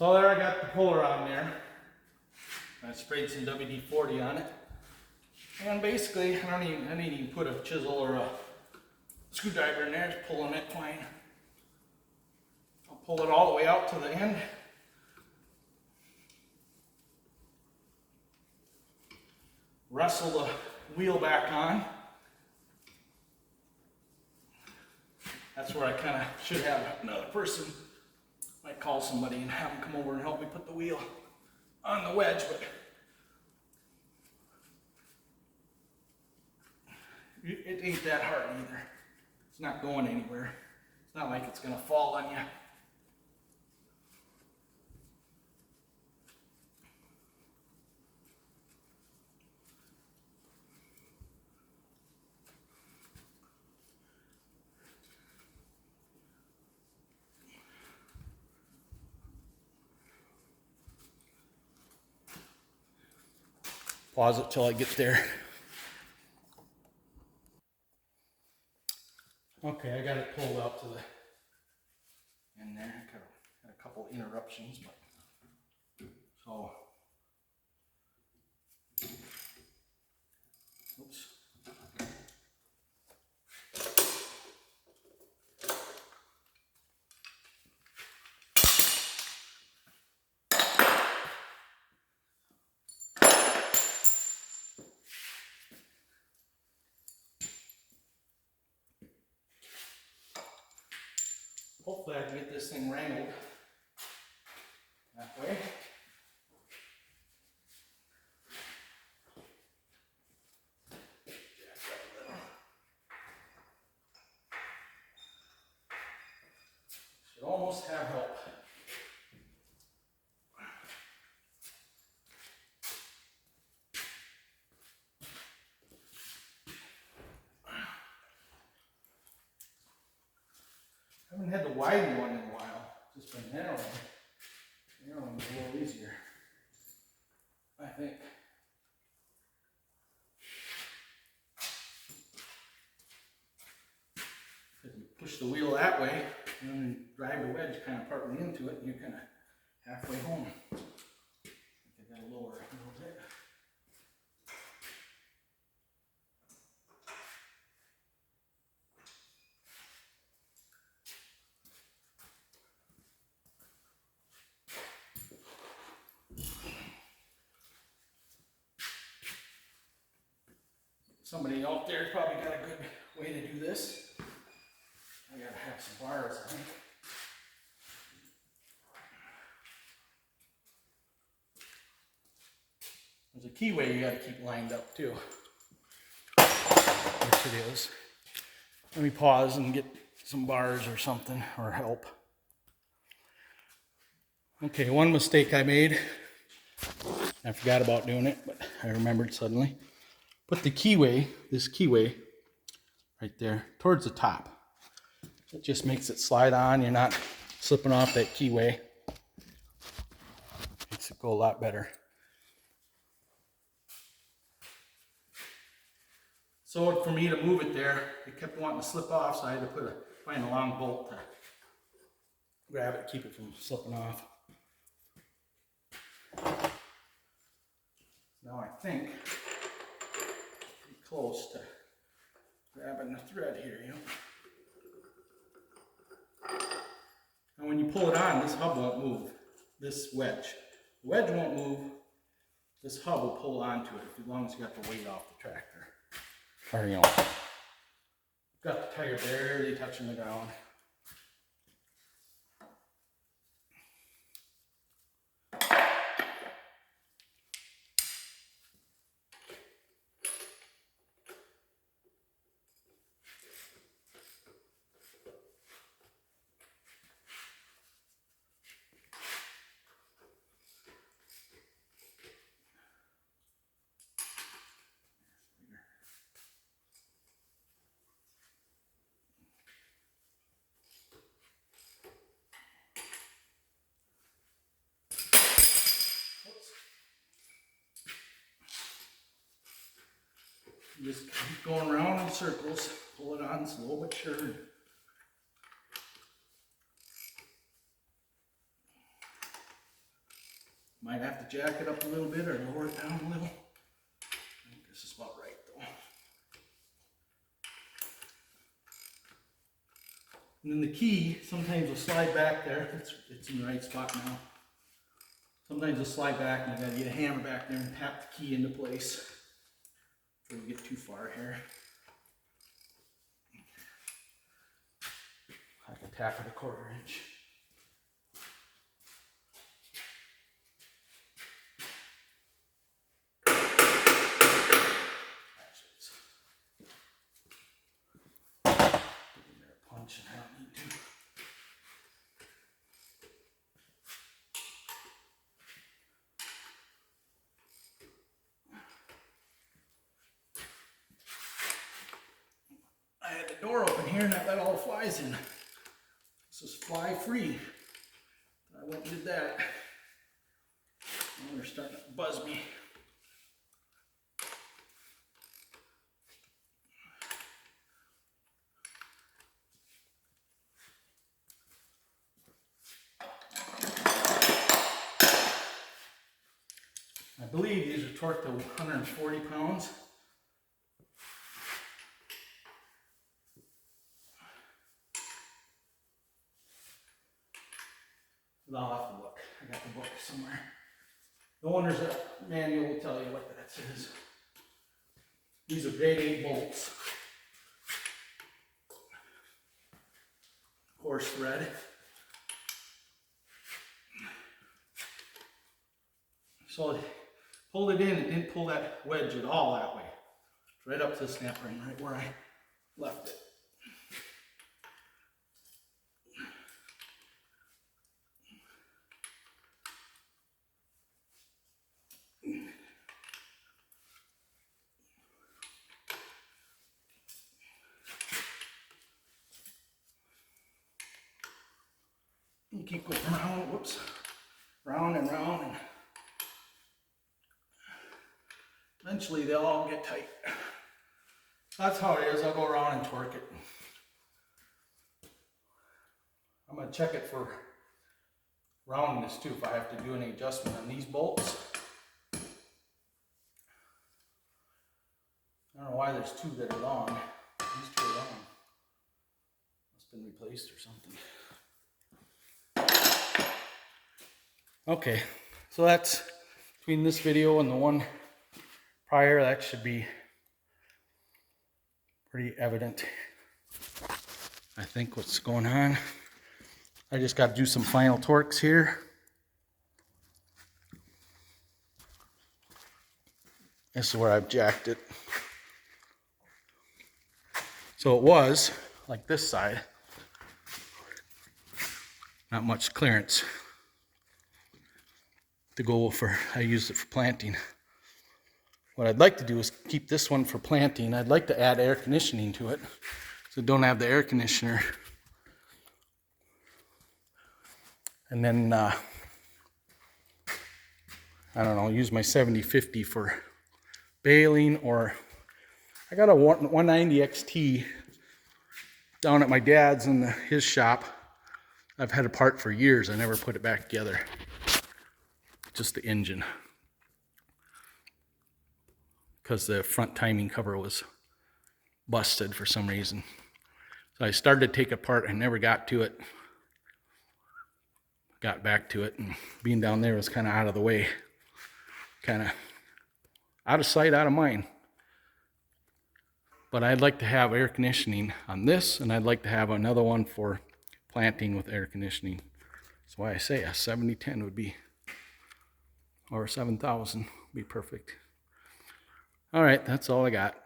So there I got the puller on there. I sprayed some WD-40 on it. And basically, I didn't even put a chisel or a screwdriver in there, just pulling it fine. I'll pull it all the way out to the end. Wrestle the wheel back on. That's where I kind of should have another person. Might call somebody and have them come over and help me put the wheel on the wedge, but it ain't that hard either. It's not going anywhere. It's not like it's gonna fall on you. Pause it till I get there. Okay, I got it pulled out to the end there. I had a couple interruptions, but so oops. Hopefully I can get this thing wrangled that way. Should almost have help. I haven't had the widen one in a while, just been narrowing. Narrowing is a little easier, I think. If you push the wheel that way, and then drive the wedge kind of partly into it, and you're kind of halfway home. I think I gotta lower it a little bit. Somebody out there probably got a good way to do this. I gotta have some bars, I think. There's a keyway you gotta keep lined up too. Which it is. Let me pause and get some bars or something, or help. Okay, one mistake I made. I forgot about doing it, but I remembered suddenly. Put the keyway, this keyway, right there, towards the top. It just makes it slide on. You're not slipping off that keyway. Makes it go a lot better. So for me to move it there, it kept wanting to slip off, so I had to find a long bolt to grab it, keep it from slipping off. Now I think pretty close to grabbing the thread here, you know. And when you pull it on, this hub won't move. This wedge. The wedge won't move. This hub will pull onto it as long as you got the weight off the tractor. Or, you know, got the tire barely touching the ground. You just keep going around in circles, pull it on slow but sure. Might have to jack it up a little bit or lower it down a little. I think this is about right though. And then the key sometimes will slide back there. It's in the right spot now. Sometimes it'll slide back and I gotta get a hammer back there and tap the key into place before we get too far here. I can tap it a 1/4 inch. Punch and I don't need to. I had the door open here and I let all the flies in. This is fly free. I went and did that. Oh, they're starting to buzz me. I believe these are torqued to 140 pounds. But I'll have to look. I got the book somewhere. No wonder the manual will tell you what that says. These are grade 8 bolts. Coarse thread. So I pulled it in, it didn't pull that wedge at all that way. It's right up to the snap ring, right where I left it. You keep going around, whoops, round and round, and eventually they'll all get tight. That's how it is. I'll go around and torque it. I'm going to check it for roundness too if I have to do any adjustment on these bolts. I don't know why there's 2 that are long. These 2 are long. Must have been replaced or something. Okay, so that's between this video and the one prior, that should be pretty evident. I think what's going on. I just got to do some final torques here. This is where I've jacked it. So it was like this side. Not much clearance to go for. I used it for planting. What I'd like to do is keep this one for planting. I'd like to add air conditioning to it, so don't have the air conditioner. And then, I don't know, use my 7050 for baling, or I got a 190 XT down at my dad's in his shop. I've had a part for years. I never put it back together. Just the engine. Because the front timing cover was busted for some reason. So I started to take it apart. I never got to it. Got back to it, and being down there was kind of out of the way. Kind of out of sight, out of mind. But I'd like to have air conditioning on this, and I'd like to have another one for planting with air conditioning. That's why I say a 7010 would be, or 7000 would be perfect. All right, that's all I got.